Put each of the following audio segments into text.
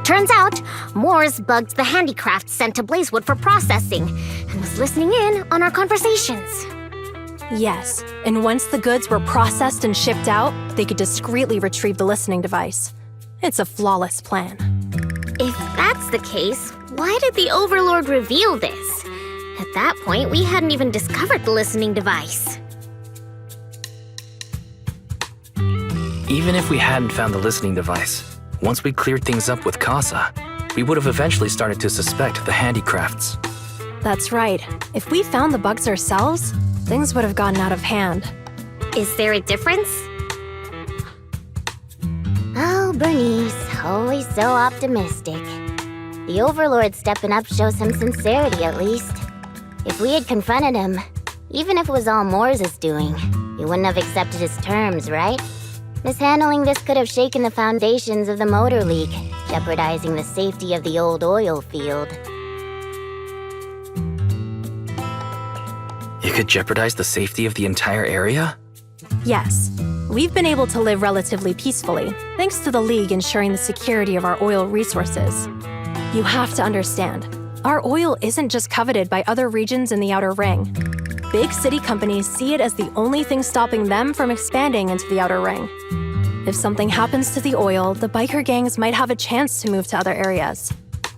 Turns out, Moores bugged the handicraft sent to Blazewood for processing and was listening in on our conversations. Yes, and once the goods were processed and shipped out, they could discreetly retrieve the listening device. It's a flawless plan. If that's the case, why did the Overlord reveal this? At that point, we hadn't even discovered the listening device. Even if we hadn't found the listening device, once we cleared things up with Casa, we would have eventually started to suspect the handicrafts. That's right. If we found the bugs ourselves, things would have gotten out of hand. Is there a difference? Oh, Bernice, always so optimistic. The Overlord stepping up shows some sincerity, at least. If we had confronted him, even if it was all Moores' doing, he wouldn't have accepted his terms, right? Mishandling this could have shaken the foundations of the Motor League, jeopardizing the safety of the old oil field. It could jeopardize the safety of the entire area? Yes, we've been able to live relatively peacefully, thanks to the League ensuring the security of our oil resources. You have to understand, our oil isn't just coveted by other regions in the Outer Ring. Big city companies see it as the only thing stopping them from expanding into the Outer Ring. If something happens to the oil, the biker gangs might have a chance to move to other areas.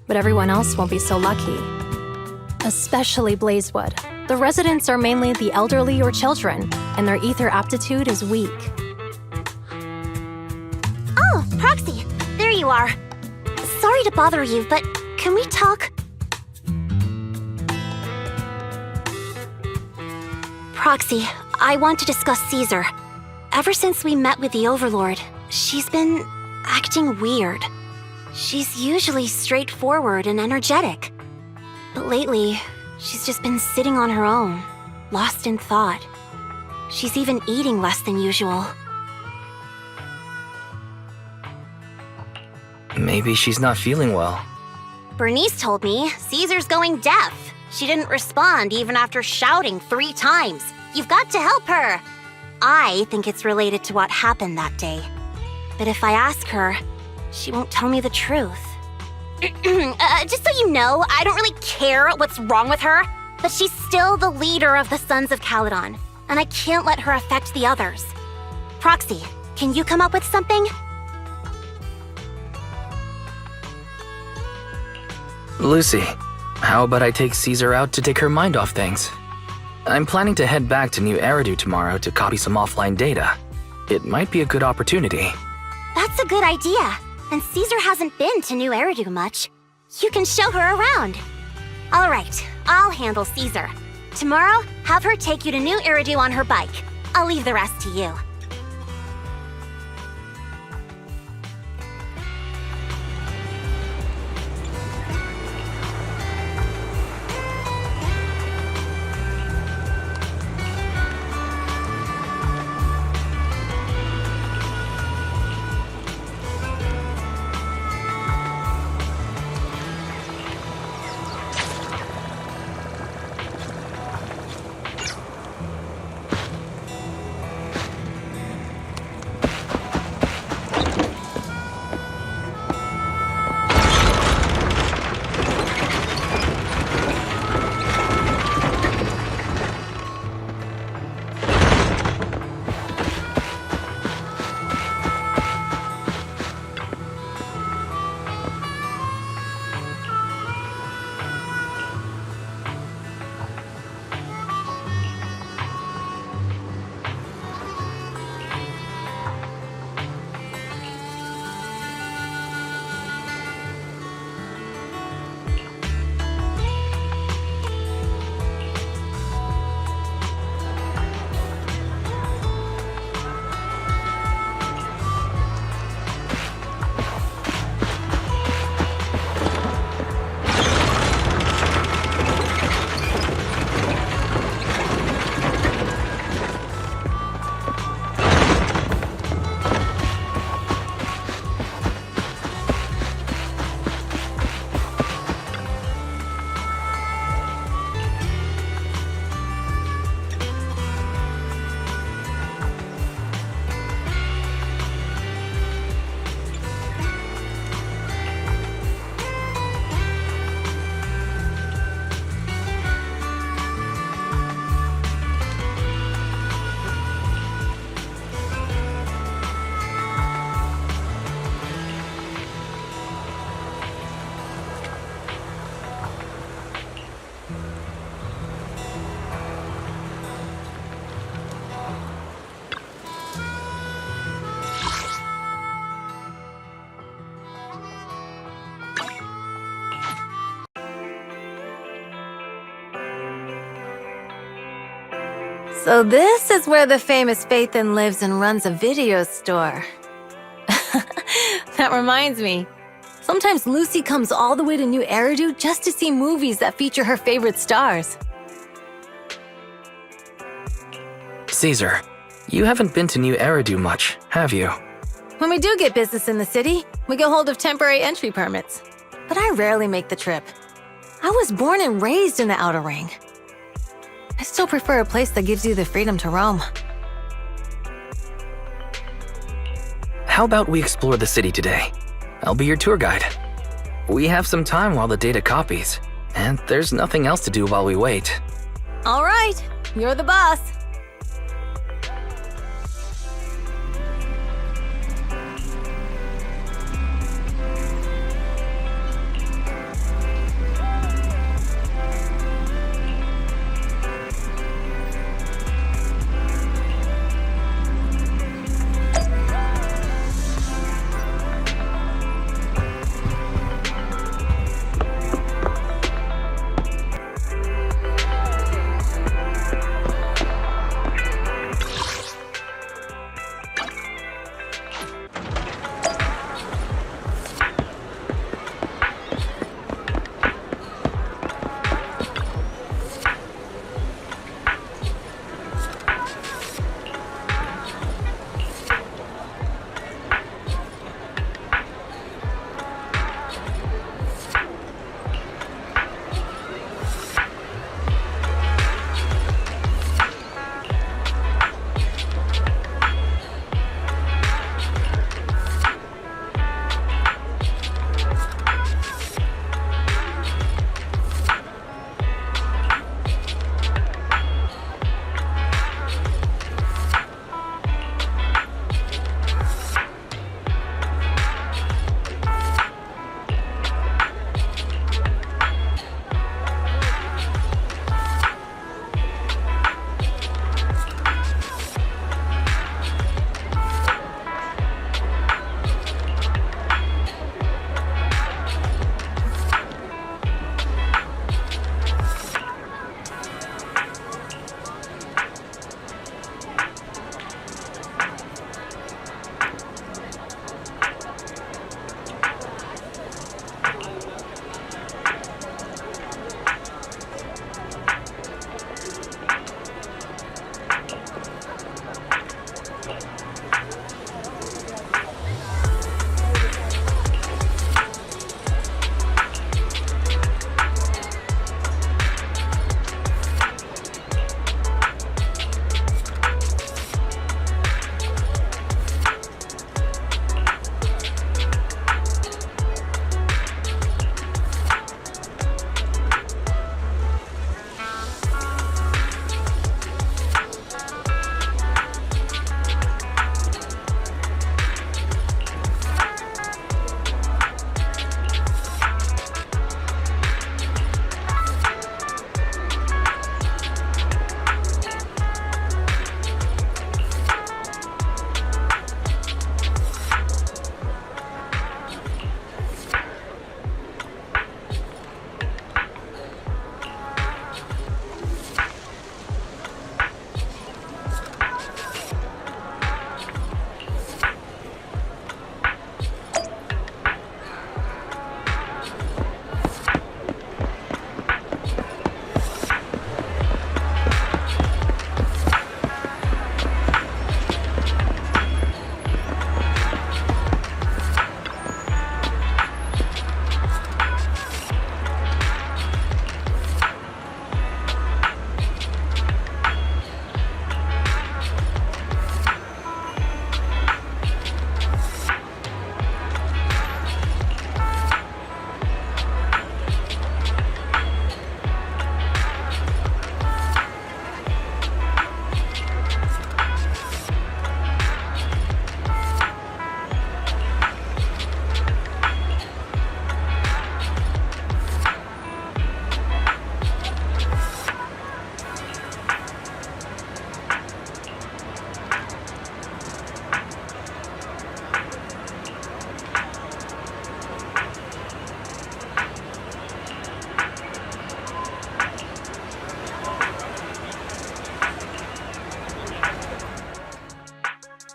But everyone else won't be so lucky. Especially Blazewood. The residents are mainly the elderly or children, and their ether aptitude is weak. Oh, Proxy, there you are. Sorry to bother you, but can we talk? Proxy, I want to discuss Caesar. Ever since we met with the Overlord, she's been acting weird. She's usually straightforward and energetic. But lately, she's just been sitting on her own, lost in thought. She's even eating less than usual. Maybe she's not feeling well. Bernice told me Caesar's going deaf. She didn't respond even after shouting 3 times. You've got to help her! I think it's related to what happened that day. But if I ask her, she won't tell me the truth. Just so you know, I don't really care what's wrong with her, but she's still the leader of the Sons of Caledon, and I can't let her affect the others. Proxy, can you come up with something? Lucy, how about I take Caesar out to take her mind off things? I'm planning to head back to New Eridu tomorrow to copy some offline data. It might be a good opportunity. That's a good idea. And Caesar hasn't been to New Eridu much. You can show her around. All right, I'll handle Caesar. Tomorrow, have her take you to New Eridu on her bike. I'll leave the rest to you. So this is where the famous Phaethon lives and runs a video store. That reminds me. Sometimes Lucy comes all the way to New Eridu just to see movies that feature her favorite stars. Caesar, you haven't been to New Eridu much, have you? When we do get business in the city, we get hold of temporary entry permits. But I rarely make the trip. I was born and raised in the Outer Ring. I still prefer a place that gives you the freedom to roam. How about we explore the city today? I'll be your tour guide. We have some time while the data copies, and there's nothing else to do while we wait. All right, you're the boss.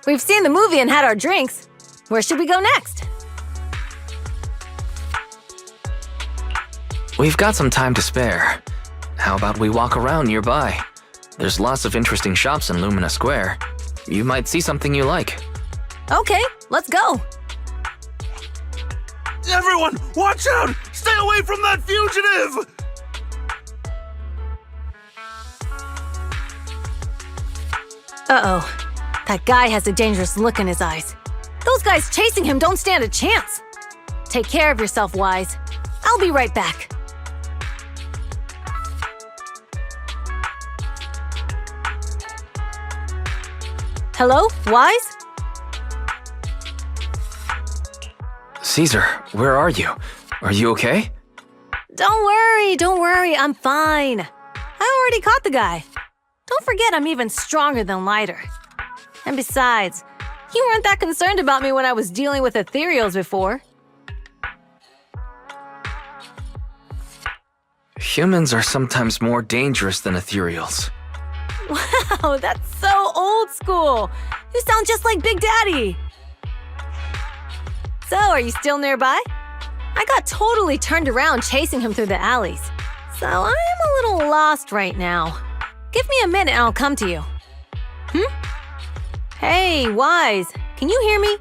We've seen the movie and had our drinks. Where should we go next? We've got some time to spare. How about we walk around nearby? There's lots of interesting shops in Lumina Square. You might see something you like. Okay, let's go. Everyone, watch out! Stay away from that fugitive! Uh-oh. That guy has a dangerous look in his eyes. Those guys chasing him don't stand a chance. Take care of yourself, Wise. I'll be right back. Hello, Wise? Caesar, where are you? Are you okay? Don't worry, I'm fine. I already caught the guy. Don't forget I'm even stronger than Lighter. And besides, you weren't that concerned about me when I was dealing with ethereals before. Humans are sometimes more dangerous than ethereals. Wow, that's so old school. You sound just like Big Daddy. So, are you still nearby? I got totally turned around chasing him through the alleys. So, I am a little lost right now. Give me a minute and I'll come to you. Hey, Wise, can you hear me?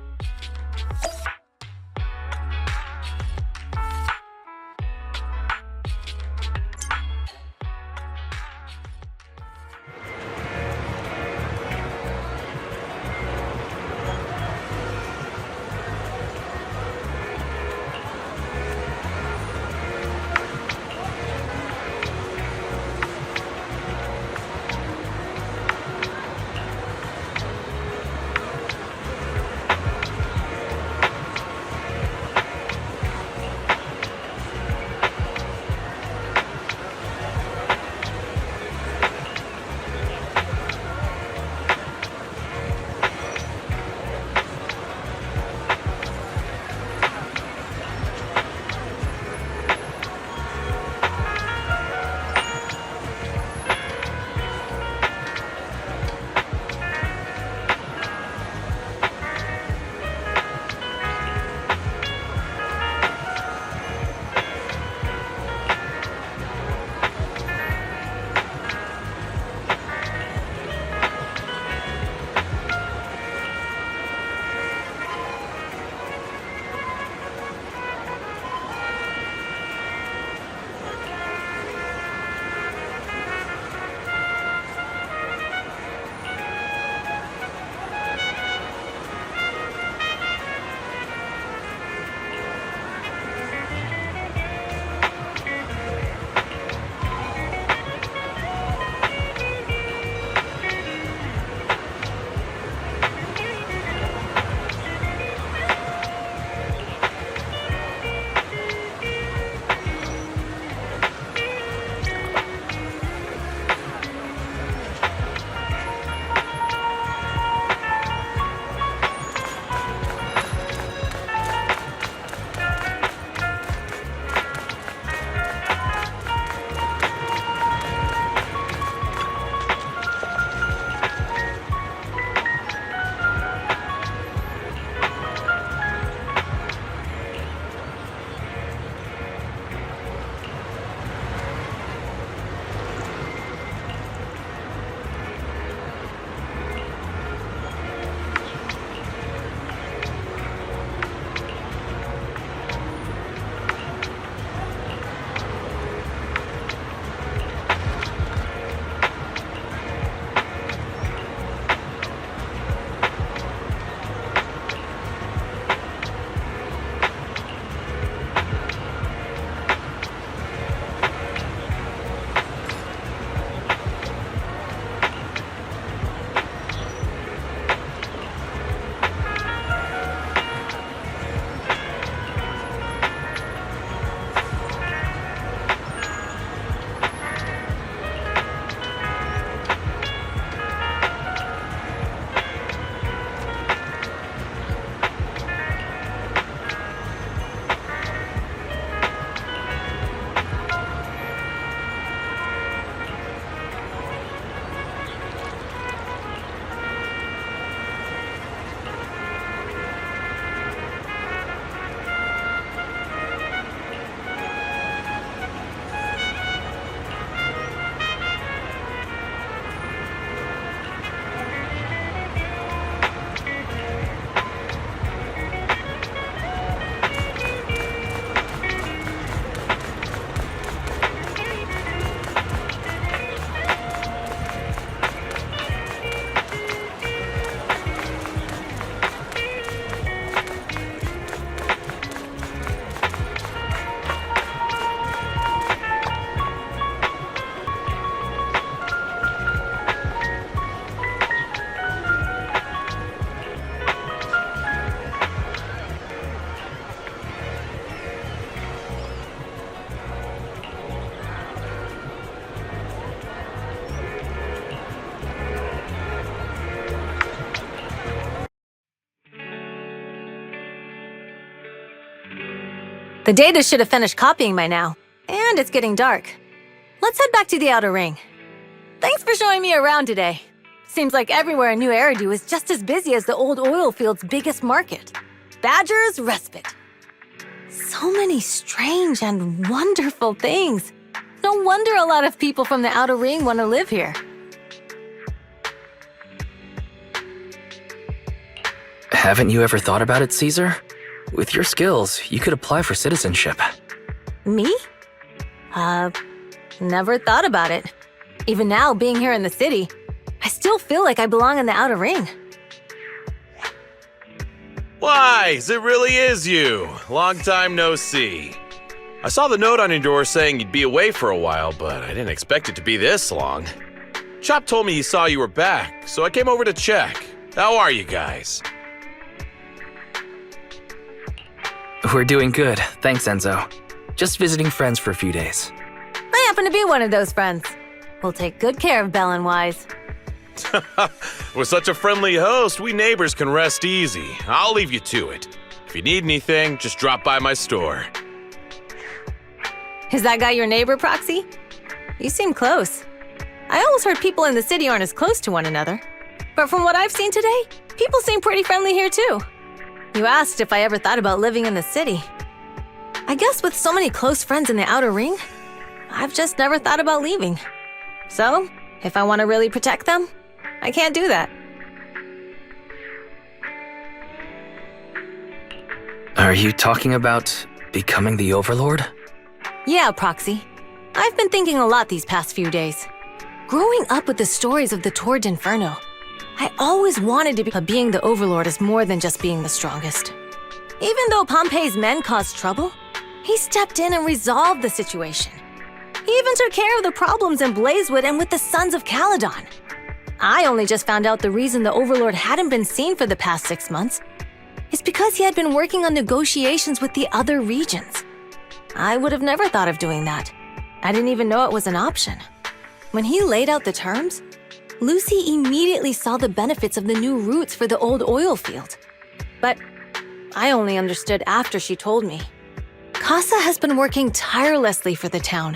The data should have finished copying by now, and it's getting dark. Let's head back to the outer ring. Thanks for showing me around today. Seems like everywhere in New Eridu is just as busy as the old oil field's biggest market. Badger's Respite. So many strange and wonderful things. No wonder a lot of people from the outer ring want to live here. Haven't you ever thought about it, Caesar? With your skills, you could apply for citizenship. Me? Never thought about it. Even now, being here in the city, I still feel like I belong in the outer ring. Wise, it really is you. Long time no see. I saw the note on your door saying you'd be away for a while, but I didn't expect it to be this long. Chop told me he saw you were back, so I came over to check. How are you guys? We're doing good, thanks, Enzo. Just visiting friends for a few days. I happen to be one of those friends. We'll take good care of Belle and Wise. With such a friendly host, we neighbors can rest easy. I'll leave you to it. If you need anything, just drop by my store. Is that guy your neighbor, Proxy? You seem close. I always heard people in the city aren't as close to one another. But from what I've seen today, people seem pretty friendly here too. You asked if I ever thought about living in the city. I guess with so many close friends in the outer ring, I've just never thought about leaving. So, if I want to really protect them, I can't do that. Are you talking about becoming the Overlord? Yeah, Proxy. I've been thinking a lot these past few days. Growing up with the stories of the Tour d'Inferno, I always wanted to be being the Overlord is more than just being the strongest. Even though Pompey's men caused trouble, he stepped in and resolved the situation. He even took care of the problems in Blazewood and with the Sons of Caledon. I only just found out the reason the Overlord hadn't been seen for the past 6 months is because he had been working on negotiations with the other regions. I would have never thought of doing that. I didn't even know it was an option. When he laid out the terms, Lucy immediately saw the benefits of the new routes for the old oil field. But I only understood after she told me. Casa has been working tirelessly for the town,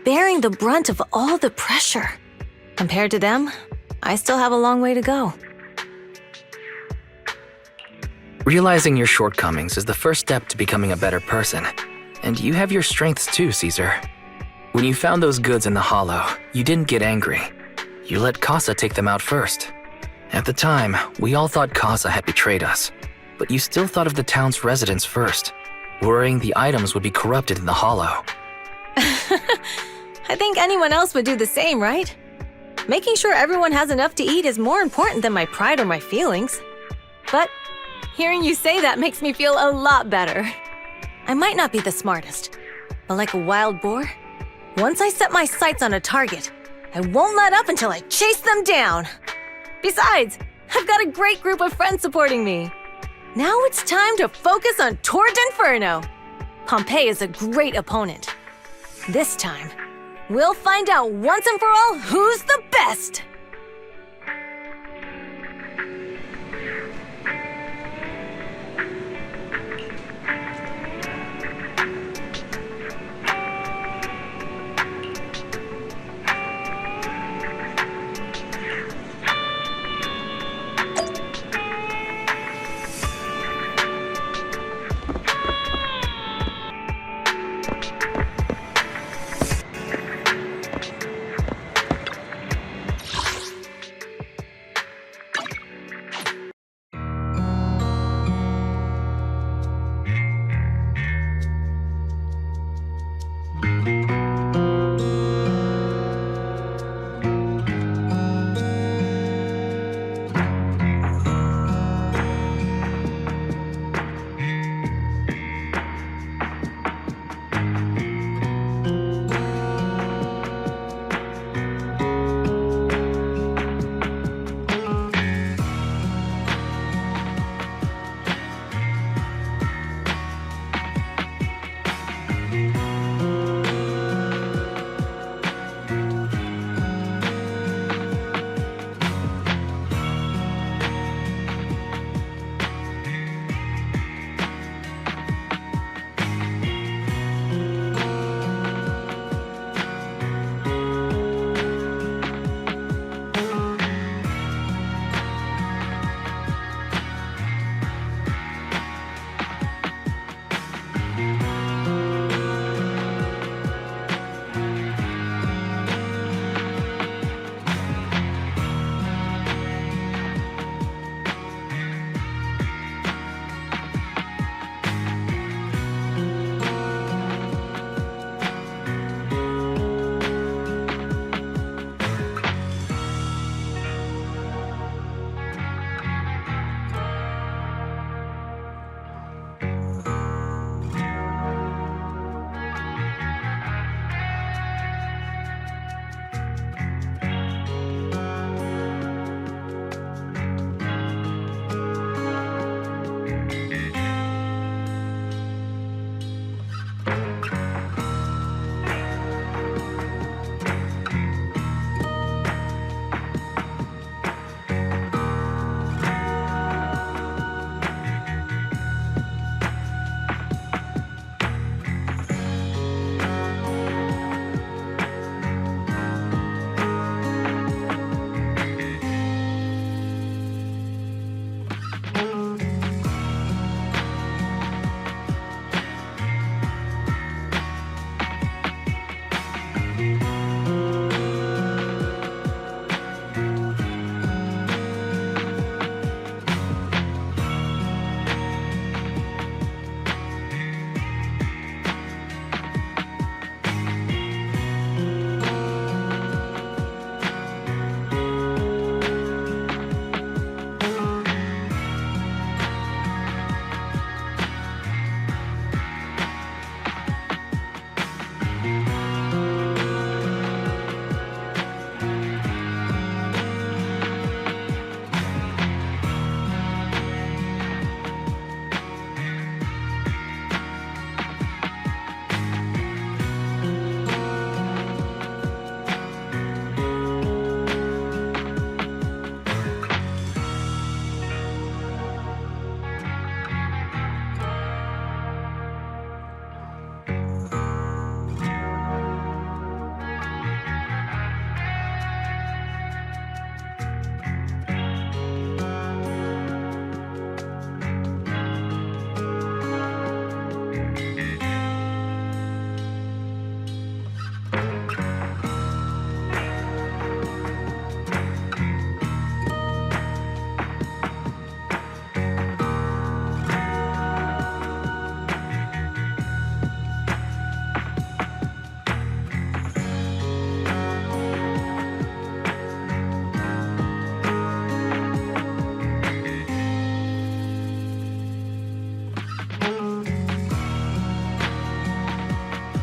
bearing the brunt of all the pressure. Compared to them, I still have a long way to go. Realizing your shortcomings is the first step to becoming a better person. And you have your strengths too, Caesar. When you found those goods in the hollow, you didn't get angry. You let Casa take them out first. At the time, we all thought Casa had betrayed us, but you still thought of the town's residents first, worrying the items would be corrupted in the hollow. I think anyone else would do the same, right? Making sure everyone has enough to eat is more important than my pride or my feelings. But hearing you say that makes me feel a lot better. I might not be the smartest, but like a wild boar, once I set my sights on a target, I won't let up until I chase them down. Besides, I've got a great group of friends supporting me. Now it's time to focus on Tour d'Inferno. Pompey is a great opponent. This time, we'll find out once and for all who's the best!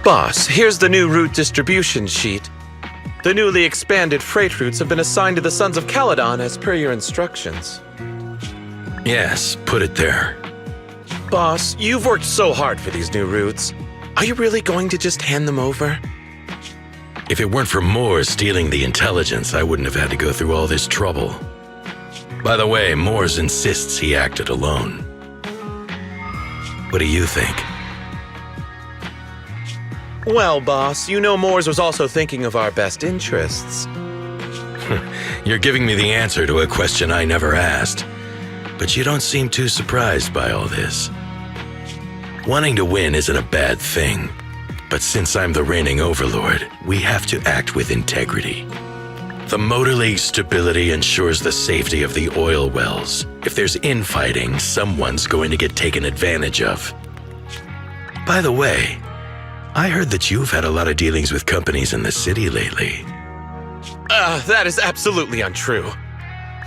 Boss, here's the new route distribution sheet. The newly expanded freight routes have been assigned to the Sons of Caledon as per your instructions. Yes, put it there. Boss, you've worked so hard for these new routes. Are you really going to just hand them over? If it weren't for Moore stealing the intelligence, I wouldn't have had to go through all this trouble. By the way, Moores insists he acted alone. What do you think? Well, boss, you know Moores was also thinking of our best interests. You're giving me the answer to a question I never asked. But you don't seem too surprised by all this. Wanting to win isn't a bad thing. But since I'm the reigning overlord, we have to act with integrity. The Motor League's stability ensures the safety of the oil wells. If there's infighting, someone's going to get taken advantage of. By the way, I heard that you've had a lot of dealings with companies in the city lately. That is absolutely untrue.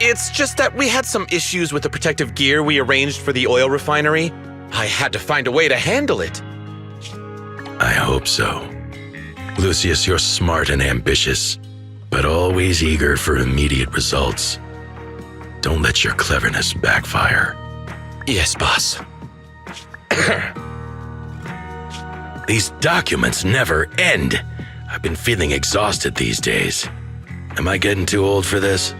It's just that we had some issues with the protective gear we arranged for the oil refinery. I had to find a way to handle it. I hope so. Lucius, you're smart and ambitious, but always eager for immediate results. Don't let your cleverness backfire. Yes, boss. These documents never end. I've been feeling exhausted these days. Am I getting too old for this?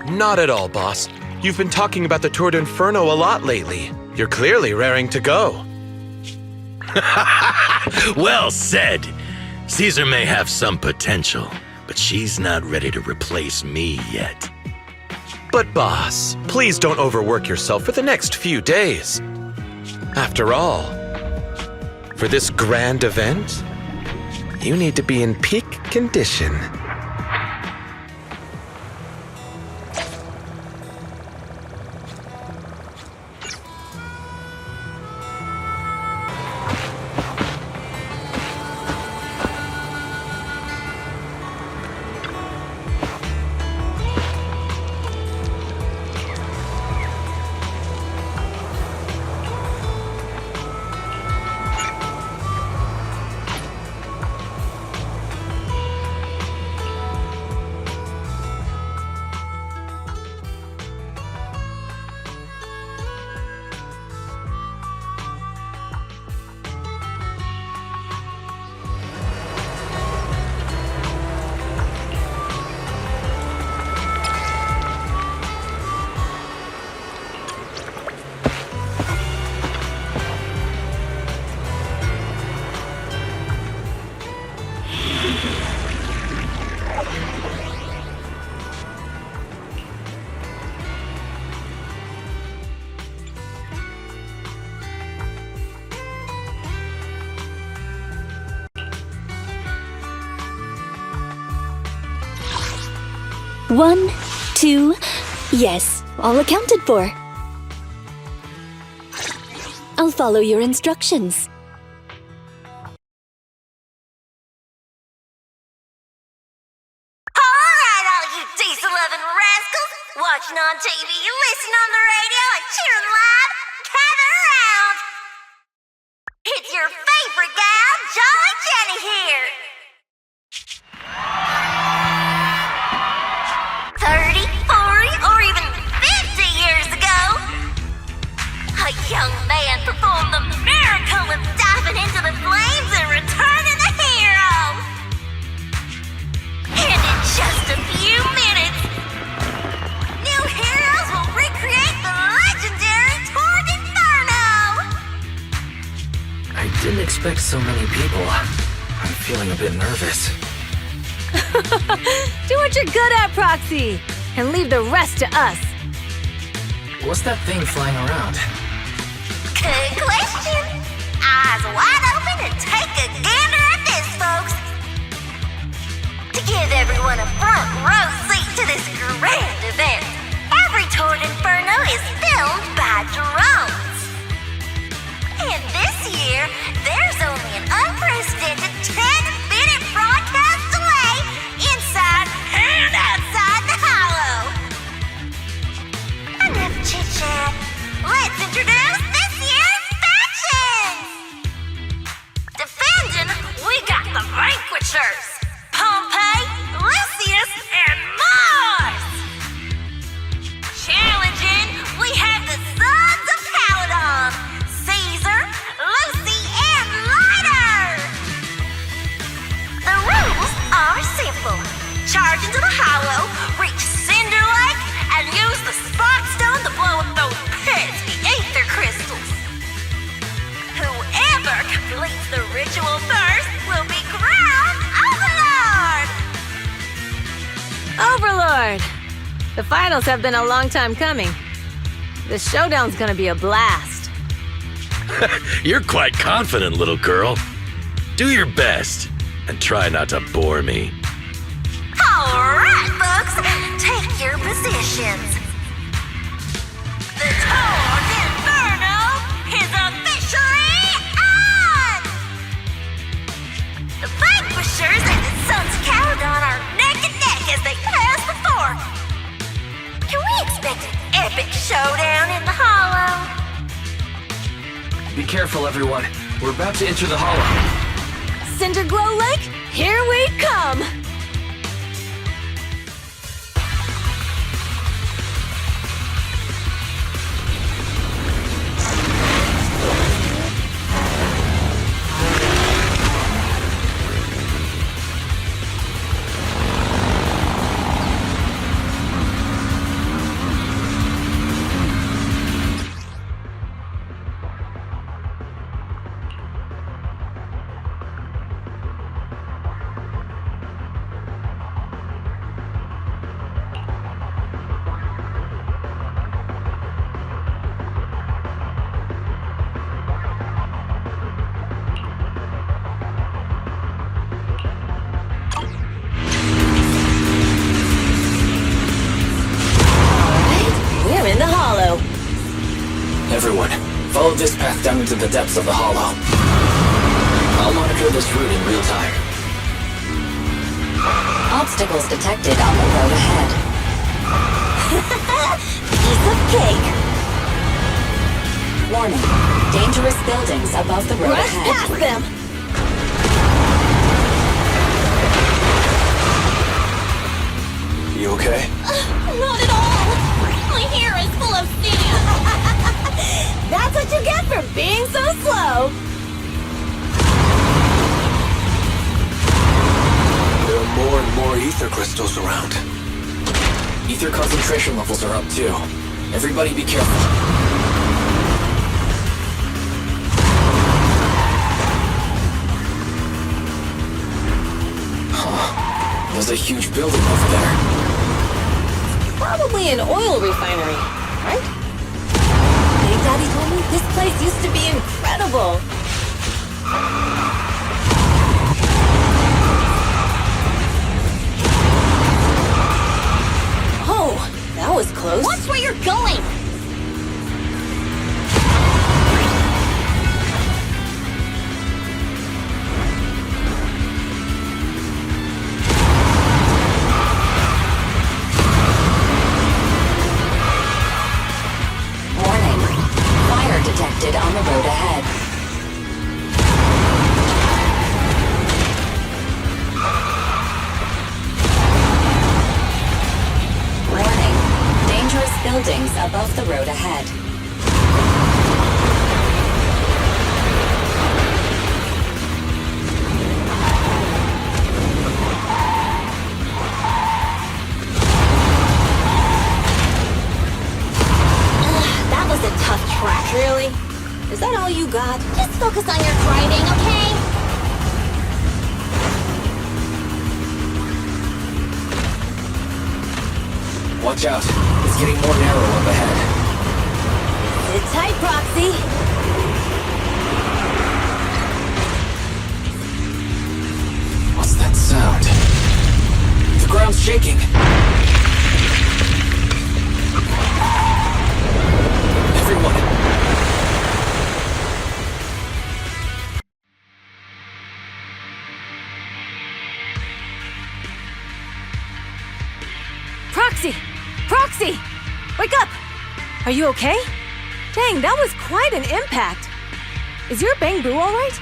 Not at all, boss. You've been talking about the Tour d'Inferno a lot lately. You're clearly raring to go. Well said. Caesar may have some potential, but she's not ready to replace me yet. But boss, please don't overwork yourself for the next few days. After all, for this grand event, you need to be in peak condition. One, two, yes, all accounted for. I'll follow your instructions. Alright, all you diesel-loving rascals! Watching on TV, listening on the radio, and cheering live, gather around! It's your favorite gal, Jolly Jenny here! 30, 40, or even 50 years ago, a young man performed the miracle of diving into the flames and returning a hero! And in just a few minutes, new heroes will recreate the legendary Tour d'Inferno! I didn't expect so many people. I'm feeling a bit nervous. Do what you're good at, Proxy, and leave the rest to us. What's that thing flying around? Good question. Eyes wide open and take a gander at this, folks. To give everyone a front row seat to this grand event, every Tour d'Inferno is filmed by drones. And this year, there's only an unprecedented 10-minute broadcast delay inside and outside the hollow. Enough chit-chat. Let's introduce this year's factions! Defending The finals have been a long time coming. The showdown's gonna be a blast. You're quite confident, little girl. Do your best, and try not to bore me. All right, folks, take your positions. The Toad Inferno is officially on! The Vanquishers and the Sons of Caledon are neck and neck as they pass the fork. Can we expect an epic showdown in the Hollow? Be careful, everyone. We're about to enter the hollow. Cinderglow Lake, here we come! Everyone, follow this path down into the depths of the hollow. I'll monitor this route in real time. Obstacles detected on the road ahead. Piece of cake. Warning. Dangerous buildings above the road Rush ahead. past them! You okay? Not at all. My hair is full of sand. That's what you get for being so slow! There are more and more ether crystals around. Ether concentration levels are up too. Everybody be careful. Huh. There's a huge building over there. Probably an oil refinery, right? Big Daddy told me this place used to be incredible. Oh, that was close. Watch where you're going. Detected on the road ahead. Warning. Dangerous buildings above the road ahead. That was a tough track. Really? Is that all you got? Just focus on your driving, okay? Watch out. It's getting more narrow up ahead. Sit tight, Proxy. What's that sound? The ground's shaking. Everyone. Proxy! Proxy! Wake up! Are you okay? Dang, that was quite an impact. Is your Bang Boo all right?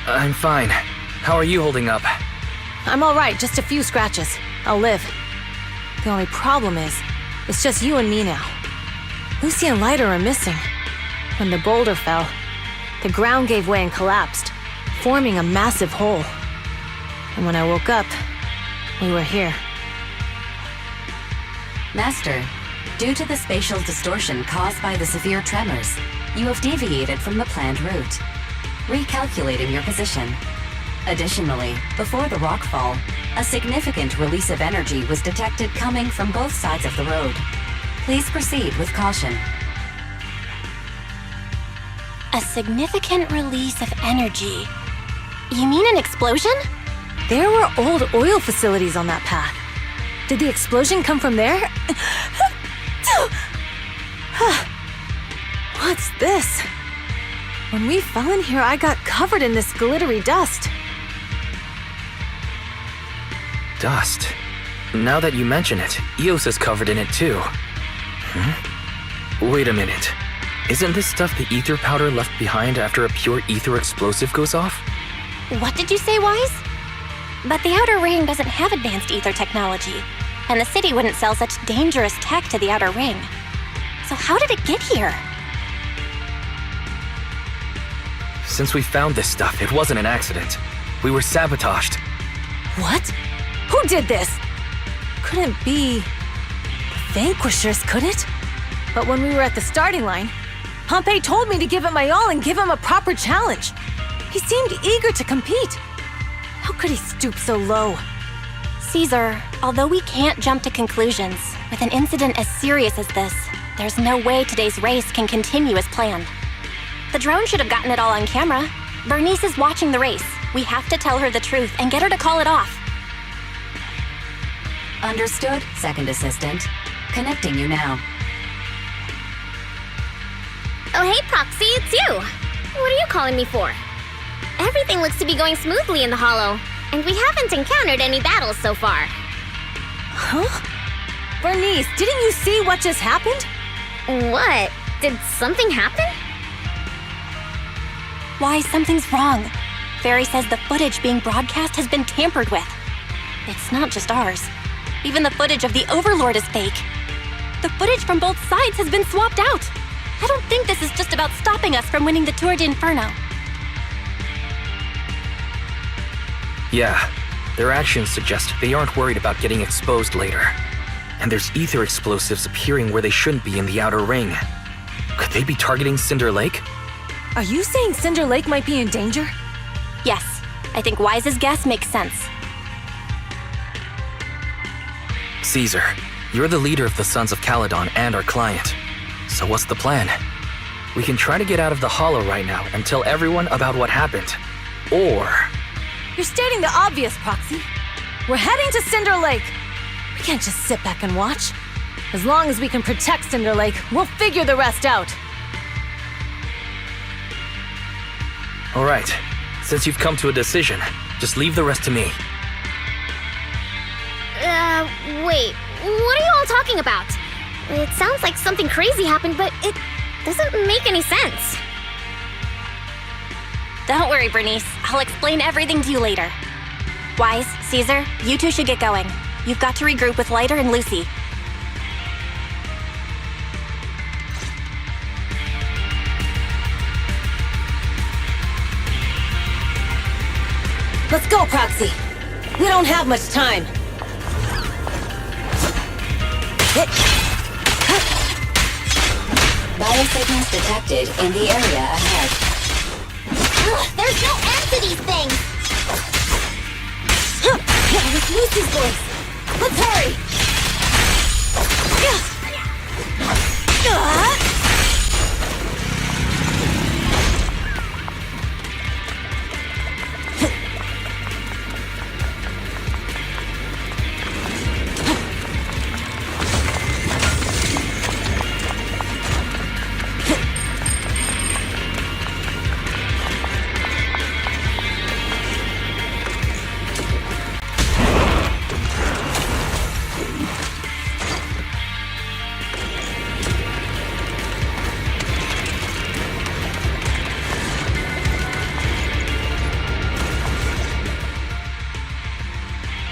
I'm fine. How are you holding up? I'm all right, just a few scratches. I'll live. The only problem is, it's just you and me now. Lucy and Lighter are missing. When the boulder fell, the ground gave way and collapsed, forming a massive hole. And when I woke up, we were here. Master, due to the spatial distortion caused by the severe tremors, you have deviated from the planned route. Recalculating your position. Additionally, before the rockfall, a significant release of energy was detected coming from both sides of the road. Please proceed with caution. A significant release of energy. You mean an explosion? There were old oil facilities on that path. Did the explosion come from there? What's this? When we fell in here, I got covered in this glittery dust. Dust. Now that you mention it, Eos is covered in it too. Wait a minute. Isn't this stuff the ether powder left behind after a pure ether explosive goes off? What did you say, Wise? But the Outer Ring doesn't have advanced ether technology, and the city wouldn't sell such dangerous tech to the Outer Ring. So how did it get here? Since we found this stuff, it wasn't an accident. We were sabotaged. What? Who did this? Couldn't be the Vanquishers, could it? But when we were at the starting line, Pompey told me to give it my all and give him a proper challenge. He seemed eager to compete. How could he stoop so low? Caesar, although we can't jump to conclusions, with an incident as serious as this, there's no way today's race can continue as planned. The drone should have gotten it all on camera. Bernice is watching the race. We have to tell her the truth and get her to call it off. Understood, Second Assistant. Connecting you now. Oh, hey, Proxy, it's you. What are you calling me for? Everything looks to be going smoothly in the Hollow, and we haven't encountered any battles so far. Huh? Bernice, didn't you see what just happened? What? Did something happen? Why, something's wrong. Fairy says the footage being broadcast has been tampered with. It's not just ours. Even the footage of the Overlord is fake. The footage from both sides has been swapped out. I don't think this is just about stopping us from winning the Tour d'Inferno. Yeah, their actions suggest they aren't worried about getting exposed later. And there's ether explosives appearing where they shouldn't be in the Outer Ring. Could they be targeting Cinder Lake? Are you saying Cinder Lake might be in danger? Yes, I think Wise's guess makes sense. Caesar, you're the leader of the Sons of Caledon and our client. So what's the plan? We can try to get out of the Hollow right now and tell everyone about what happened. Or... You're stating the obvious, Proxy. We're heading to Cinder Lake. We can't just sit back and watch. As long as we can protect Cinder Lake, we'll figure the rest out. All right, since you've come to a decision, just leave the rest to me. Wait, what are you all talking about? It sounds like something crazy happened, but it doesn't make any sense. Don't worry, Bernice. I'll explain everything to you later. Wise, Caesar, you two should get going. You've got to regroup with Lighter and Lucy. Let's go, Proxy. We don't have much time. Biosignals detected in the area ahead. Ugh, there's no end to these things! That was Lucy's voice. Let's hurry.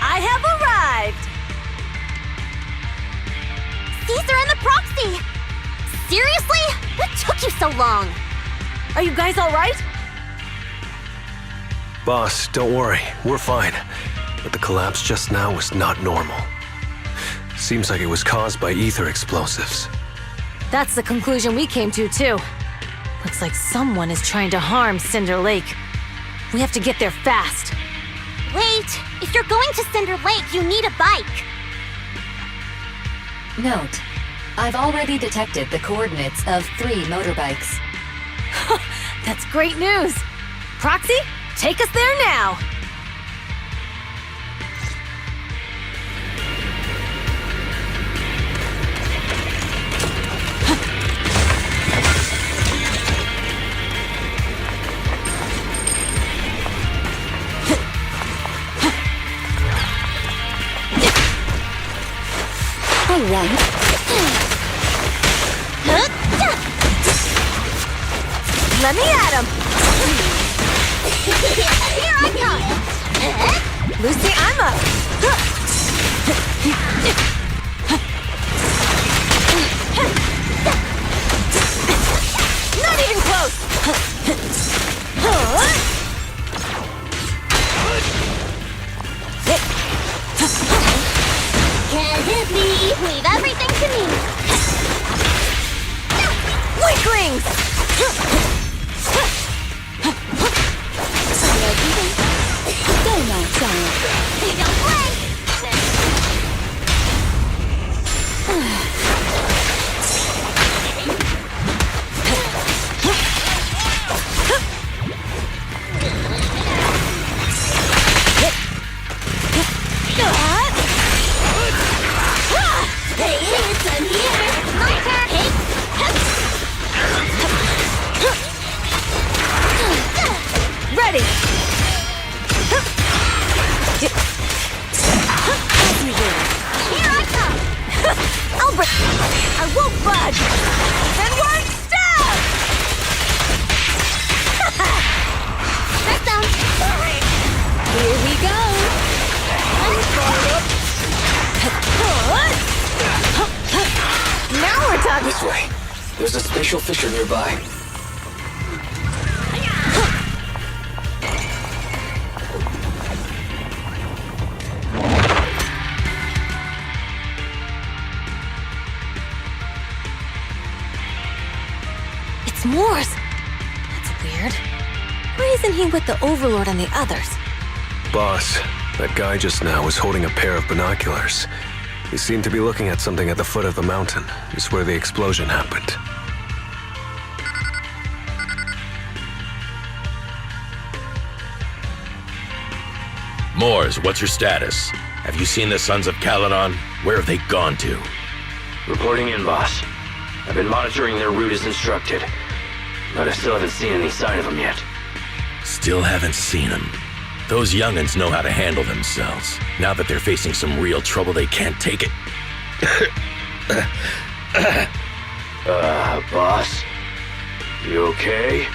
I have arrived! Caesar and the Proxy! Seriously? What took you so long? Are you guys all right? Boss, don't worry. We're fine. But the collapse just now was not normal. Seems like it was caused by ether explosives. That's the conclusion we came to, too. Looks like someone is trying to harm Cinder Lake. We have to get there fast. Wait! If you're going to Cinder Lake, you need a bike! Note, I've already detected the coordinates of 3 motorbikes. That's great news! Proxy, take us there now! Alright. Let me at him! Here I come! Lucy, I'm up! Not even close! Can't hit me! Leave everything to me! Weaklings! Go now, child. We don't play! Hey, it's I'm here! My turn! Ready! Here I come! Albert! I won't budge! Then one stab! That sounds... Here we go! Now we're talking! This way. There's a spatial fissure nearby. It's Morse! That's weird. Why isn't he with the Overlord and the others? Boss, that guy just now was holding a pair of binoculars. He seemed to be looking at something at the foot of the mountain. It's where the explosion happened. Moors, what's your status? Have you seen the Sons of Caledon? Where have they gone to? Reporting in, boss. I've been monitoring their route as instructed, but I still haven't seen any sign of them yet. Still haven't seen them. Those young'uns know how to handle themselves. Now that they're facing some real trouble, they can't take it. Boss? You okay?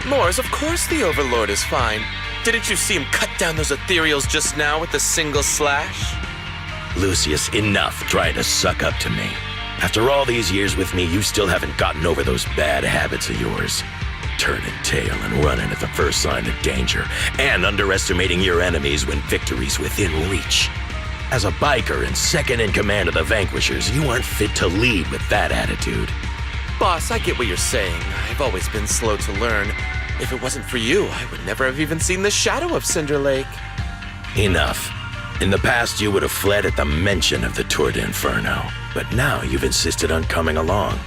Moors, of course the Overlord is fine. Didn't you see him cut down those ethereals just now with a single slash? Lucius, enough trying to suck up to me. After all these years with me, you still haven't gotten over those bad habits of yours. Turning tail and running at the first sign of danger, and underestimating your enemies when victory's within reach. As a biker and second in command of the Vanquishers, you aren't fit to lead with that attitude. Boss, I get what you're saying. I've always been slow to learn. If it wasn't for you, I would never have even seen the shadow of Cinder Lake. Enough. In the past, you would have fled at the mention of the Tour de Inferno, but now you've insisted on coming along.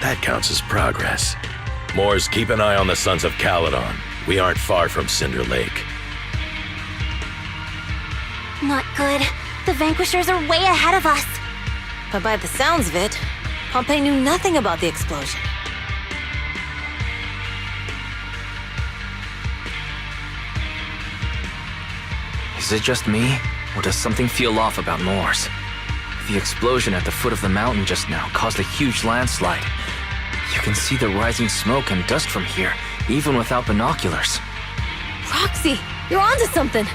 That counts as progress. Moors, keep an eye on the Sons of Caledon. We aren't far from Cinder Lake. Not good. The Vanquishers are way ahead of us. But by the sounds of it, Pompey knew nothing about the explosion. Is it just me, or does something feel off about Moors? The explosion at the foot of the mountain just now caused a huge landslide. You can see the rising smoke and dust from here, even without binoculars. Roxy, you're onto something.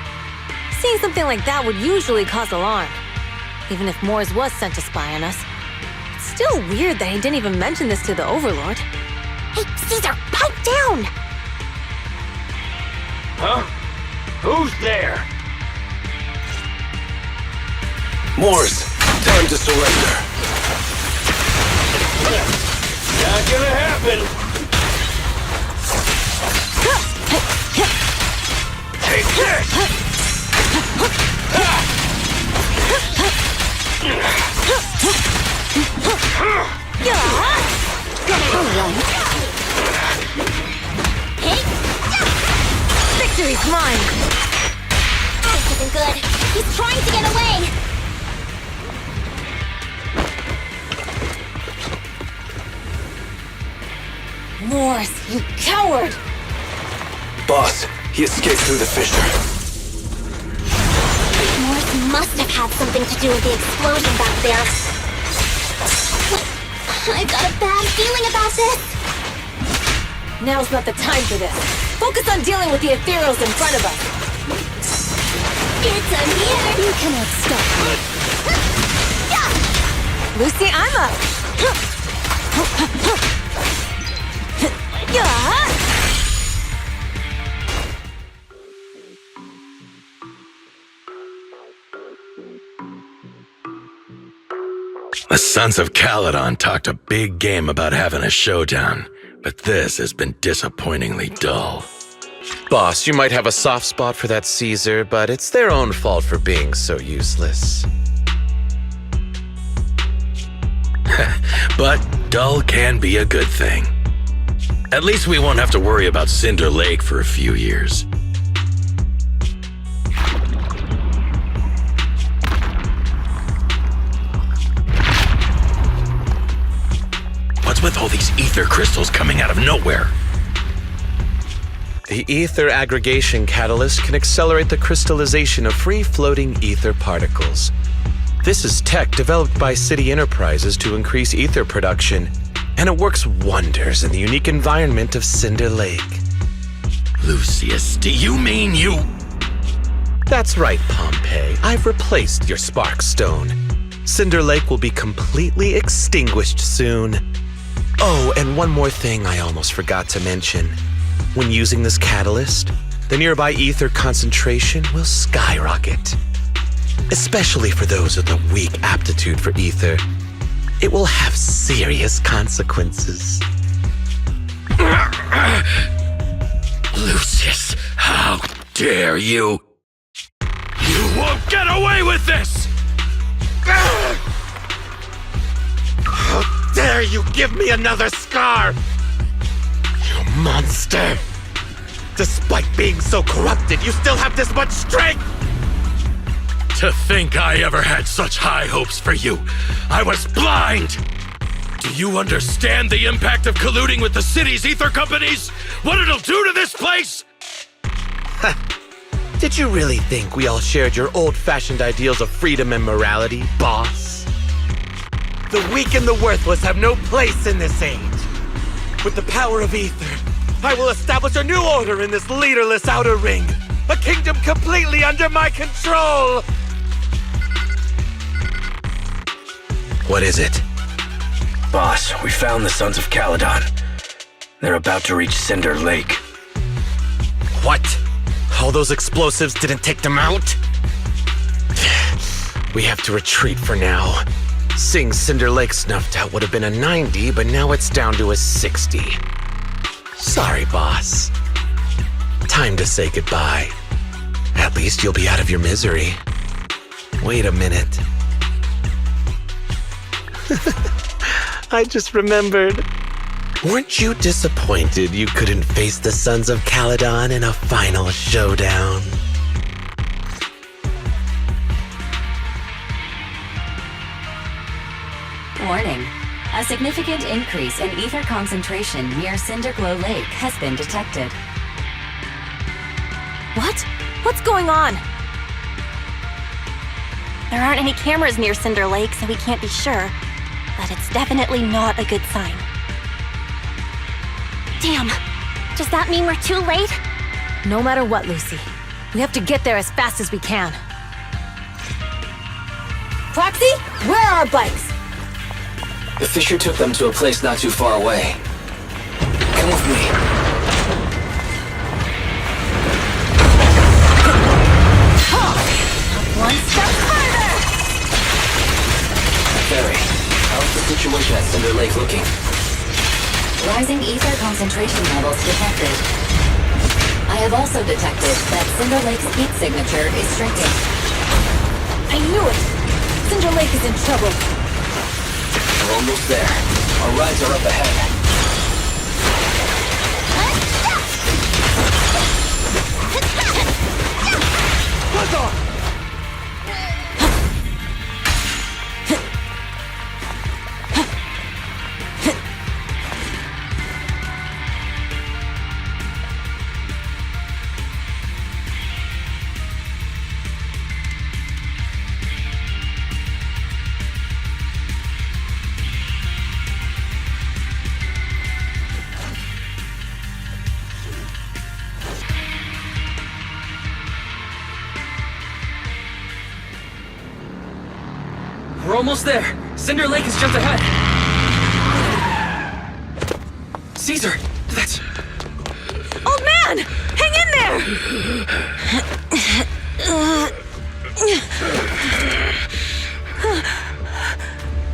Seeing something like that would usually cause alarm. Even if Moores was sent to spy on us. It's still weird that he didn't even mention this to the Overlord. Hey, Caesar, pipe down! Huh? Who's there? Moors, time to surrender. Not gonna happen! Take this! Victory's mine! This isn't good. He's trying to get away. Morse, you coward! Boss, he escaped through the fissure. Morse must have had something to do with the explosion back there. I've got a bad feeling about this. Now's not the time for this. Focus on dealing with the ethereals in front of us. It's a here. You cannot stop me. Lucy, I'm up. The Sons of Caledon talked a big game about having a showdown, but this has been disappointingly dull. Boss, you might have a soft spot for that Caesar, but it's their own fault for being so useless. But dull can be a good thing. At least we won't have to worry about Cinder Lake for a few years. What's with all these ether crystals coming out of nowhere? The ether aggregation catalyst can accelerate the crystallization of free-floating ether particles. This is tech developed by City Enterprises to increase ether production, and it works wonders in the unique environment of Cinder Lake. Lucius, do you mean you... That's right, Pompeii. I've replaced your spark stone. Cinder Lake will be completely extinguished soon. Oh, and one more thing I almost forgot to mention. When using this catalyst, the nearby ether concentration will skyrocket. Especially for those with a weak aptitude for ether, it will have serious consequences. Lucius, how dare you? You won't get away with this! How dare you give me another scar! You monster! Despite being so corrupted, you still have this much strength! To think I ever had such high hopes for you. I was blind! Do you understand the impact of colluding with the city's ether companies? What it'll do to this place? Did you really think we all shared your old-fashioned ideals of freedom and morality, boss? The weak and the worthless have no place in this age. With the power of ether, I will establish a new order in this leaderless outer ring. A kingdom completely under my control! What is it? Boss, we found the Sons of Caledon. They're about to reach Cinder Lake. What? All those explosives didn't take them out? We have to retreat for now. Seeing Cinder Lake snuffed out would have been a 90, but now it's down to a 60. Sorry, boss. Time to say goodbye. At least you'll be out of your misery. Wait a minute. I just remembered. Weren't you disappointed you couldn't face the Sons of Caledon in a final showdown? Warning. A significant increase in ether concentration near Cinderglow Lake has been detected. What? What's going on? There aren't any cameras near Cinder Lake, so we can't be sure. But it's definitely not a good sign. Damn. Does that mean we're too late? No matter what, Lucy. We have to get there as fast as we can. Proxy, where are our bikes? The fissure took them to a place not too far away. Come with me. One step further! Barry, how's the situation at Cinder Lake looking? Rising ether concentration levels detected. I have also detected that Cinder Lake's heat signature is shrinking. I knew it! Cinder Lake is in trouble. We're almost there. Our rides are up ahead. We're almost there. Cinder Lake is just ahead. Caesar, that's... Old man! Hang in there!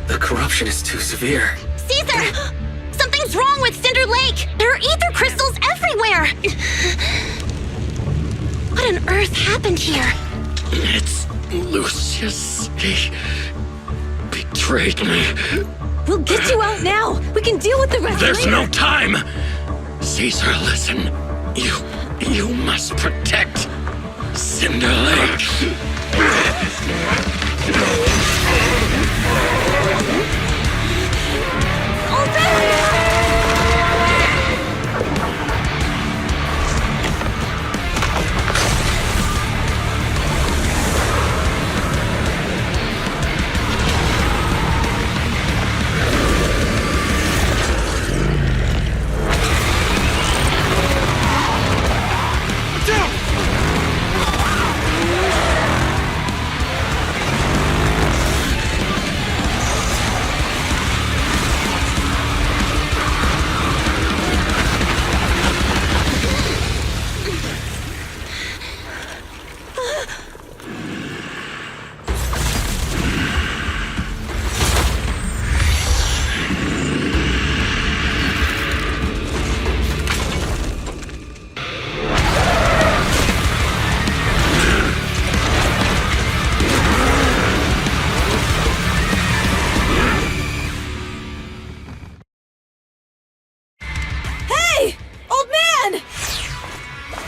The corruption is too severe. Caesar! Something's wrong with Cinder Lake! There are ether crystals everywhere! What on earth happened here? It's Lucius. He betrayed me. We'll get you out now! We can deal with the rest There's later! no time! Caesar, listen. You must protect Cinder Lake.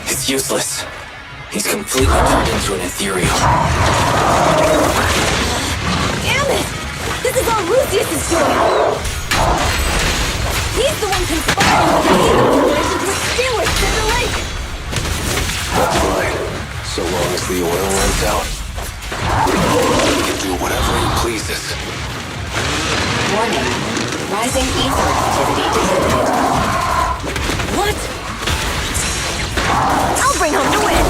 It's useless. He's completely turned into an ethereal. Damn it! This is all Lucius is doing! He's the one conspiring with the Ether Corporation to extinguish Cinder Lake! That's fine. So long as the oil runs out, he can do whatever he pleases. Warning. Rising ether activity detected. What? I'll bring home the win!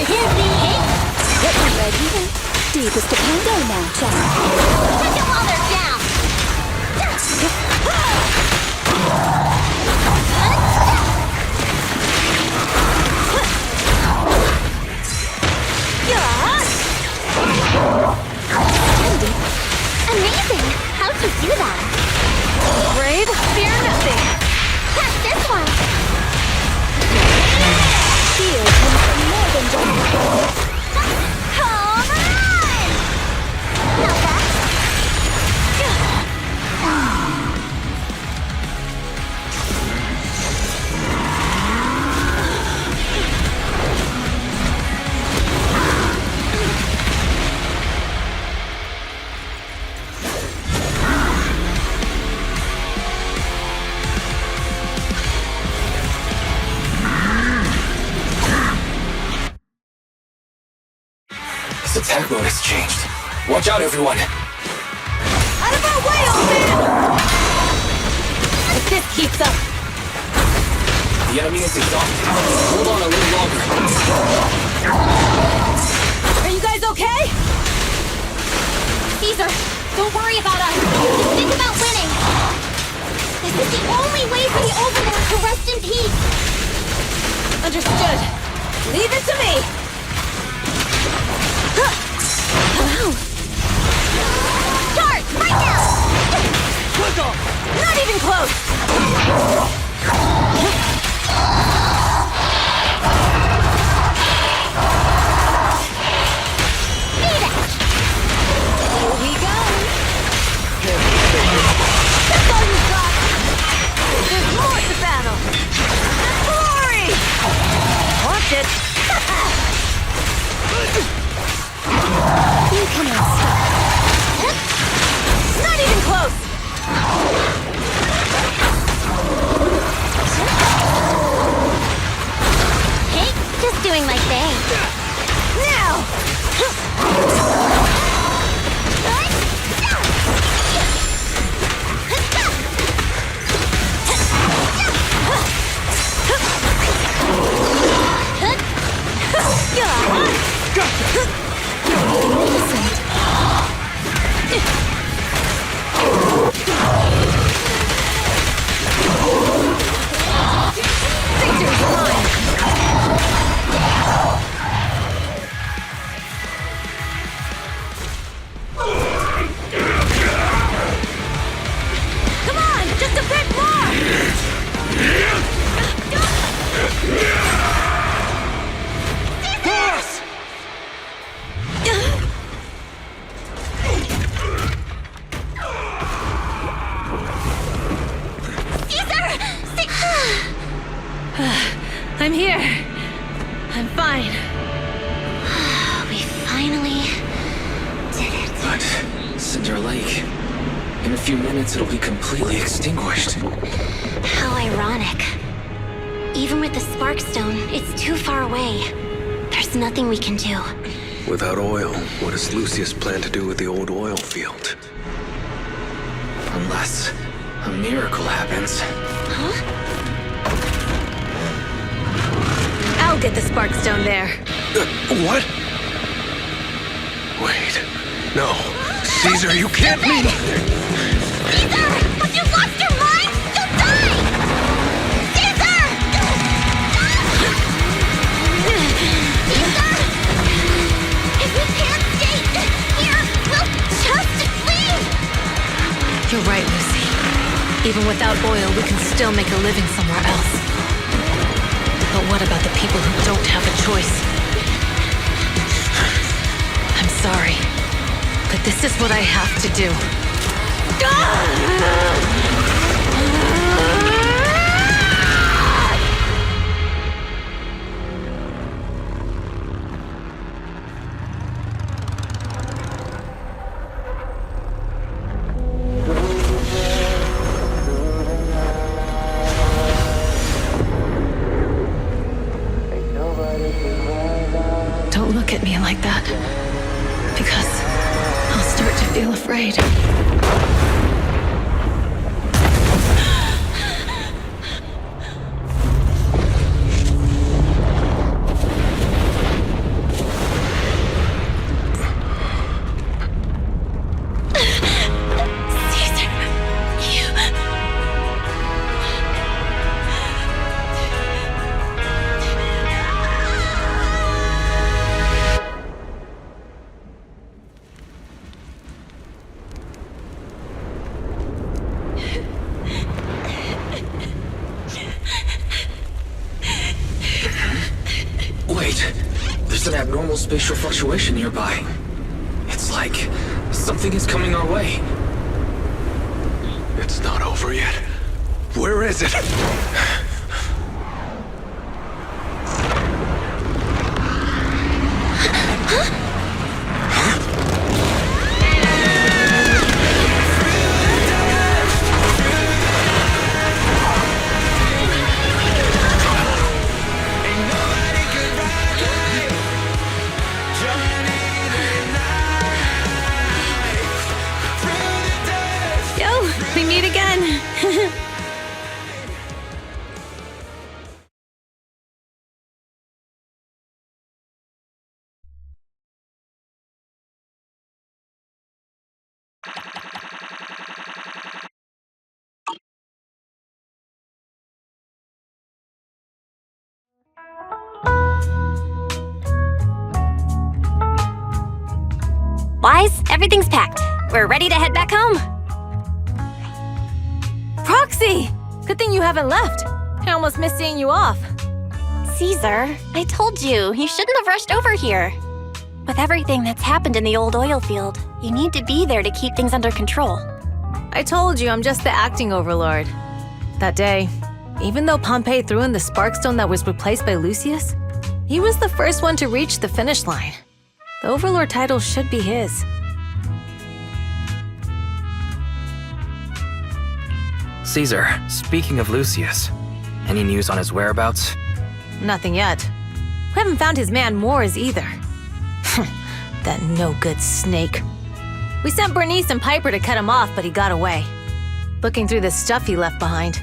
Get ready. Deepest to go now, child. Take them while they're down. Amazing! How'd you do that? Brave, fear nothing! Catch this one! Fear comes from more than just... Home run! Not bad. His attack mode has changed. Watch out, everyone! Out of our way, old man! If this keeps up... The enemy is exhausted. Hold on a little longer. Are you guys okay? Caesar, don't worry about us. Just think about winning. This is the only way for the Overlord to rest in peace. Understood. Leave it to me! Start right now! Twinkle! Not even close! doing my thing. Now! Come on, just a bit more! I'm here. I'm fine. We finally did it. But, Cinder Lake, in a few minutes it'll be completely extinguished. How ironic. Even with the Sparkstone, it's too far away. There's nothing we can do. Without oil, what does Lucius plan to do with the old oil field? Unless a miracle happens. Huh? I'll get the Sparkstone there. What? Wait. No. Caesar, you can't mean... Caesar! Have you lost your mind? You'll die! Caesar! Caesar! If we can't stay here, we'll just leave! You're right, Lucy. Even without oil, we can still make a living somewhere else. But what about the people who don't have a choice? I'm sorry, but this is what I have to do. Don't look at me like that, because I'll start to feel afraid. Wait, there's an abnormal spatial fluctuation nearby. It's like something is coming our way. It's not over yet. Where is it? We meet again. Wise, everything's packed. We're ready to head back home. Proxy! Good thing you haven't left. I almost missed seeing you off. Caesar, I told you, you shouldn't have rushed over here. With everything that's happened in the old oil field, you need to be there to keep things under control. I told you I'm just the acting overlord. That day, even though Pompey threw in the Sparkstone that was replaced by Lucius, he was the first one to reach the finish line. The overlord title should be his. Caesar, speaking of Lucius, any news on his whereabouts? Nothing yet. We haven't found his man Moores either. That no-good snake. We sent Bernice and Piper to cut him off, but he got away. Looking through the stuff he left behind,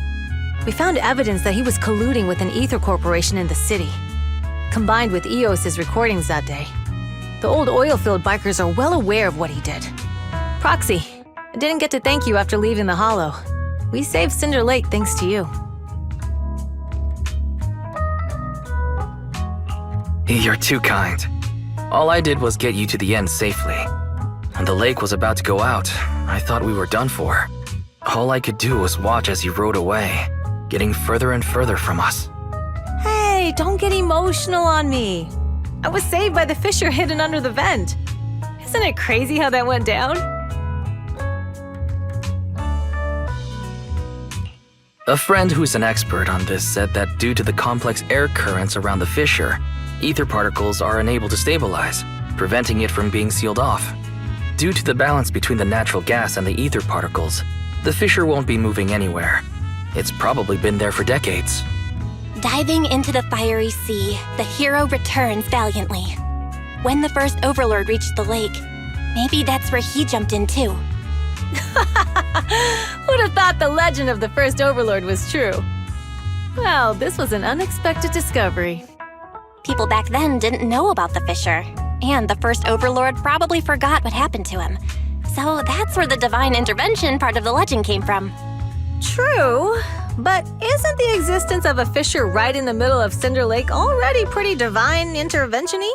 we found evidence that he was colluding with an ether corporation in the city, combined with EOS's recordings that day. The old oil-filled bikers are well aware of what he did. Proxy, I didn't get to thank you after leaving the Hollow. We saved Cinder Lake thanks to you. You're too kind. All I did was get you to the end safely. When the lake was about to go out, I thought we were done for. All I could do was watch as you rode away, getting further and further from us. Hey, don't get emotional on me. I was saved by the fissure hidden under the vent. Isn't it crazy how that went down? A friend who's an expert on this said that due to the complex air currents around the fissure, ether particles are unable to stabilize, preventing it from being sealed off. Due to the balance between the natural gas and the ether particles, the fissure won't be moving anywhere. It's probably been there for decades. Diving into the fiery sea, the hero returns valiantly. When the first Overlord reached the lake, maybe that's where he jumped in too. Who'd have thought the legend of the first Overlord was true? Well, this was an unexpected discovery. People back then didn't know about the fissure, and the first Overlord probably forgot what happened to him. So that's where the divine intervention part of the legend came from. True, but isn't the existence of a fissure right in the middle of Cinder Lake already pretty divine intervention-y?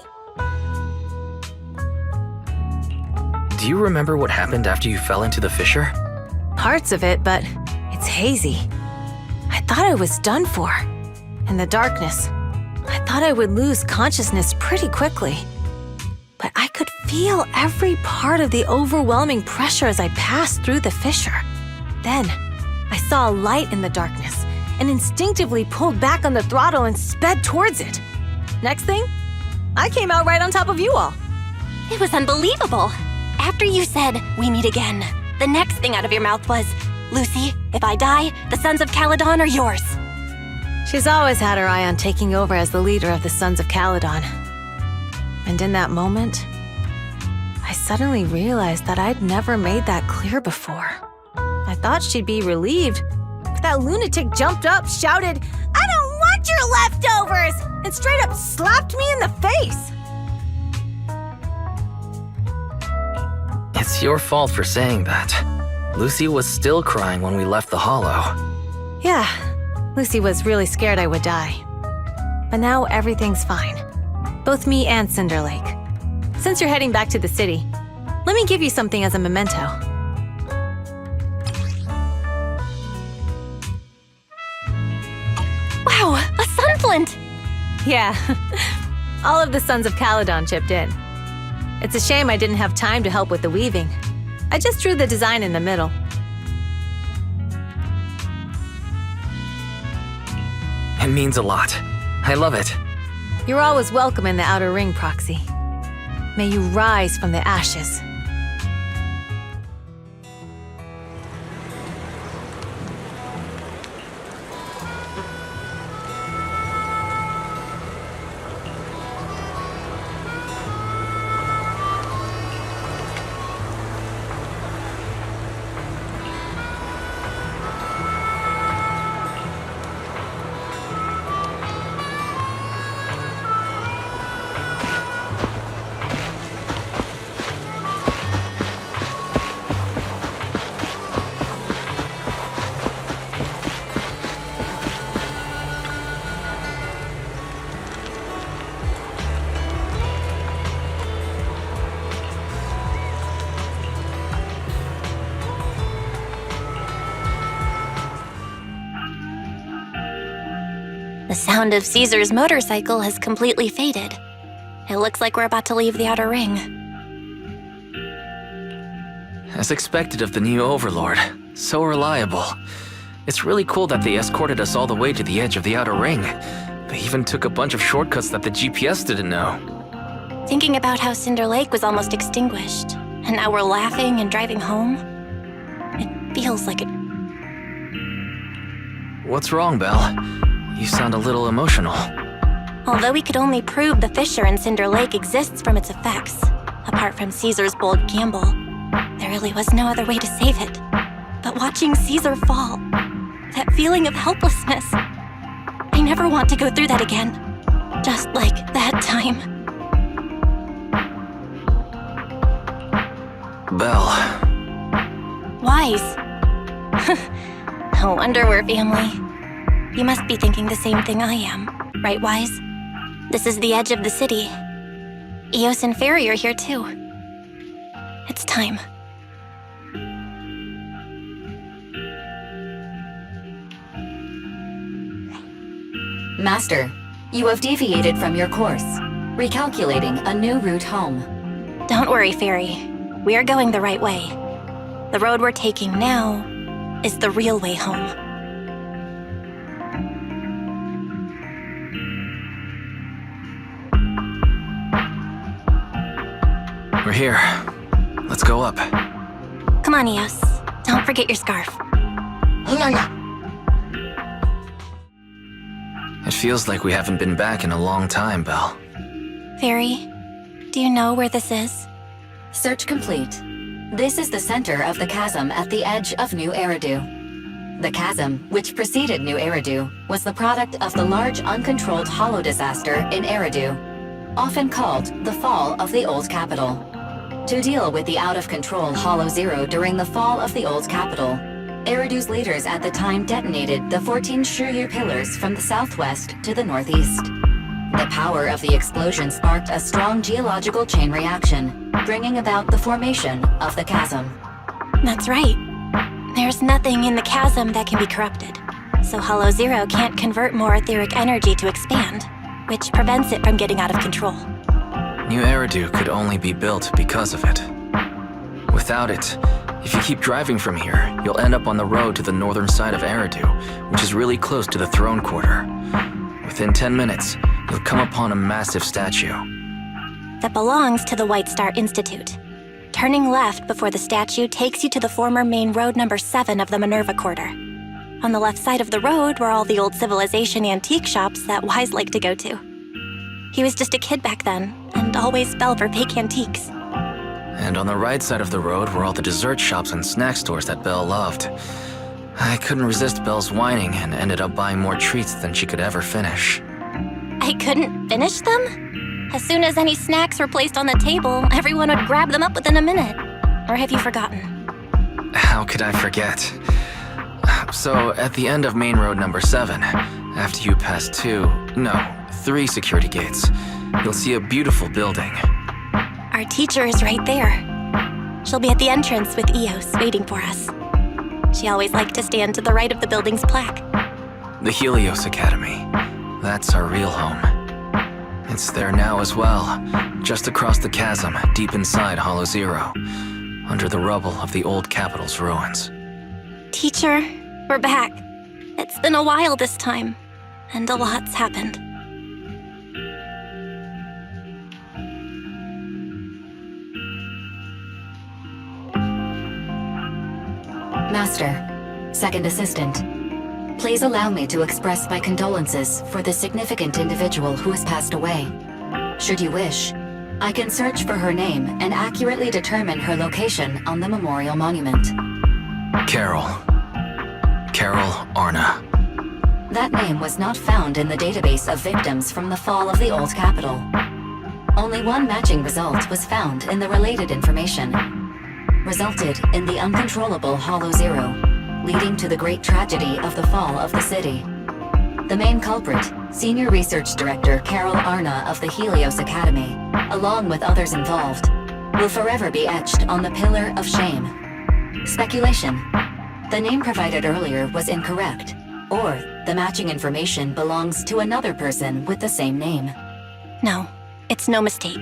Do you remember what happened after you fell into the fissure? Parts of it, but it's hazy. I thought I was done for. In the darkness, I thought I would lose consciousness pretty quickly. But I could feel every part of the overwhelming pressure as I passed through the fissure. Then, I saw a light in the darkness and instinctively pulled back on the throttle and sped towards it. Next thing, I came out right on top of you all. It was unbelievable. After you said, "We meet again," the next thing out of your mouth was, "Lucy, if I die, the Sons of Caledon are yours." She's always had her eye on taking over as the leader of the Sons of Caledon. And in that moment, I suddenly realized that I'd never made that clear before. I thought she'd be relieved, but that lunatic jumped up, shouted, "I don't want your leftovers!" and straight up slapped me in the face. It's your fault for saying that. Lucy was still crying when we left the Hollow. Yeah, Lucy was really scared I would die. But now everything's fine. Both me and Cinder Lake. Since you're heading back to the city, let me give you something as a memento. Wow, a sunflint! Yeah, all of the Sons of Caledon chipped in. It's a shame I didn't have time to help with the weaving. I just drew the design in the middle. It means a lot. I love it. You're always welcome in the Outer Ring, Proxy. May you rise from the ashes. The sound of Caesar's motorcycle has completely faded. It looks like we're about to leave the Outer Ring. As expected of the new Overlord. So reliable. It's really cool that they escorted us all the way to the edge of the Outer Ring. They even took a bunch of shortcuts that the GPS didn't know. Thinking about how Cinder Lake was almost extinguished, and now we're laughing and driving home, it feels like it. What's wrong, Belle? You sound a little emotional. Although we could only prove the fissure in Cinder Lake exists from its effects, apart from Caesar's bold gamble, there really was no other way to save it. But watching Caesar fall, that feeling of helplessness, I never want to go through that again. Just like that time. Belle. Wise. No wonder we're family. You must be thinking the same thing I am, right, Wise? This is the edge of the city. Eos and Fairy are here too. It's time. Master, you have deviated from your course, recalculating a new route home. Don't worry, Fairy. We are going the right way. The road we're taking now is the real way home. We're here. Let's go up. Come on, Eos. Don't forget your scarf. It feels like we haven't been back in a long time, Belle. Fairy, do you know where this is? Search complete. This is the center of the chasm at the edge of New Eridu. The chasm, which preceded New Eridu, was the product of the large uncontrolled hollow disaster in Eridu, often called the fall of the Old Capital. To deal with the out-of-control Hollow Zero during the fall of the Old Capital, Eridu's leaders at the time detonated the 14 Shiryu pillars from the southwest to the northeast. The power of the explosion sparked a strong geological chain reaction, bringing about the formation of the chasm. That's right. There's nothing in the chasm that can be corrupted, so Hollow Zero can't convert more etheric energy to expand, which prevents it from getting out of control. New Eridu could only be built because of it. Without it, if you keep driving from here, you'll end up on the road to the northern side of Eridu, which is really close to the throne quarter. Within 10 minutes, you'll come upon a massive statue. That belongs to the White Star Institute. Turning left before the statue takes you to the former main road number 7 of the Minerva Quarter. On the left side of the road were all the old civilization antique shops that Wise liked to go to. He was just a kid back then, and always fell for fake antiques. And on the right side of the road were all the dessert shops and snack stores that Belle loved. I couldn't resist Belle's whining and ended up buying more treats than she could ever finish. I couldn't finish them? As soon as any snacks were placed on the table, everyone would grab them up within a minute. Or have you forgotten? How could I forget? So, at the end of main road number 7, after you pass 3 security gates, you'll see a beautiful building. Our teacher is right there. She'll be at the entrance with Eos waiting for us. She always liked to stand to the right of the building's plaque. The Helios Academy. That's our real home. It's there now as well, just across the chasm, deep inside Hollow Zero, under the rubble of the old capital's ruins. Teacher, we're back. It's been a while this time, and a lot's happened. Master, Second Assistant, please allow me to express my condolences for the significant individual who has passed away. Should you wish, I can search for her name and accurately determine her location on the memorial monument. Carol Arna. That name was not found in the database of victims from the fall of the Old Capital. Only one matching result was found in the related information. Resulted in the uncontrollable Hollow Zero, leading to the great tragedy of the fall of the city. The main culprit, Senior Research Director Carol Arna of the Helios Academy, along with others involved, will forever be etched on the Pillar of Shame. Speculation. The name provided earlier was incorrect, or the matching information belongs to another person with the same name. No, it's no mistake.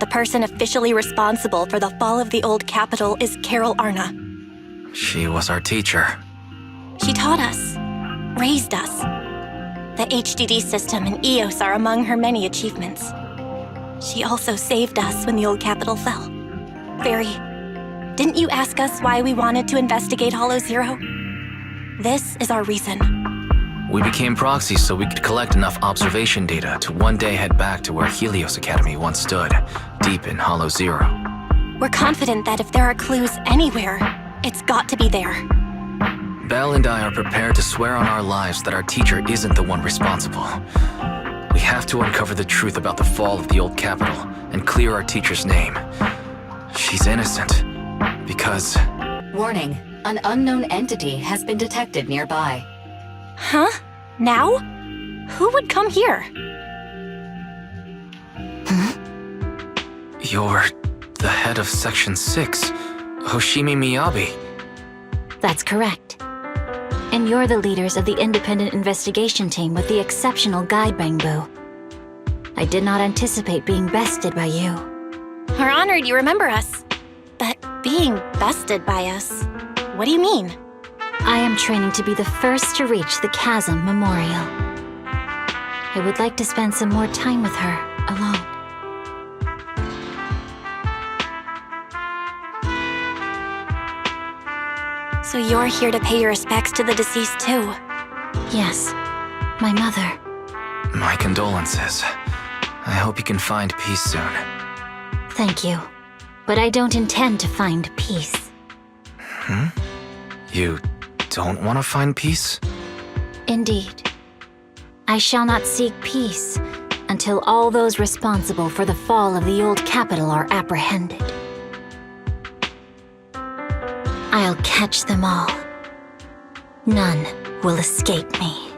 The person officially responsible for the fall of the Old Capital is Carol Arna. She was our teacher. She taught us, raised us. The HDD system and EOS are among her many achievements. She also saved us when the Old Capital fell. Fairy, didn't you ask us why we wanted to investigate Hollow Zero? This is our reason. We became proxies so we could collect enough observation data to one day head back to where Helios Academy once stood, deep in Hollow Zero. We're confident that if there are clues anywhere, it's got to be there. Belle and I are prepared to swear on our lives that our teacher isn't the one responsible. We have to uncover the truth about the fall of the old capital and clear our teacher's name. She's innocent. Because... Warning, an unknown entity has been detected nearby. Huh? Now? Who would come here? You're the head of Section 6, Hoshimi Miyabi. That's correct. And you're the leaders of the independent investigation team with the exceptional guide Bangbu. I did not anticipate being bested by you. We're honored you remember us. But being bested by us, what do you mean? I am training to be the first to reach the Chasm Memorial. I would like to spend some more time with her, alone. So you're here to pay your respects to the deceased too? Yes, my mother. My condolences. I hope you can find peace soon. Thank you. But I don't intend to find peace. You don't want to find peace? Indeed. I shall not seek peace until all those responsible for the fall of the old capital are apprehended. I'll catch them all. None will escape me.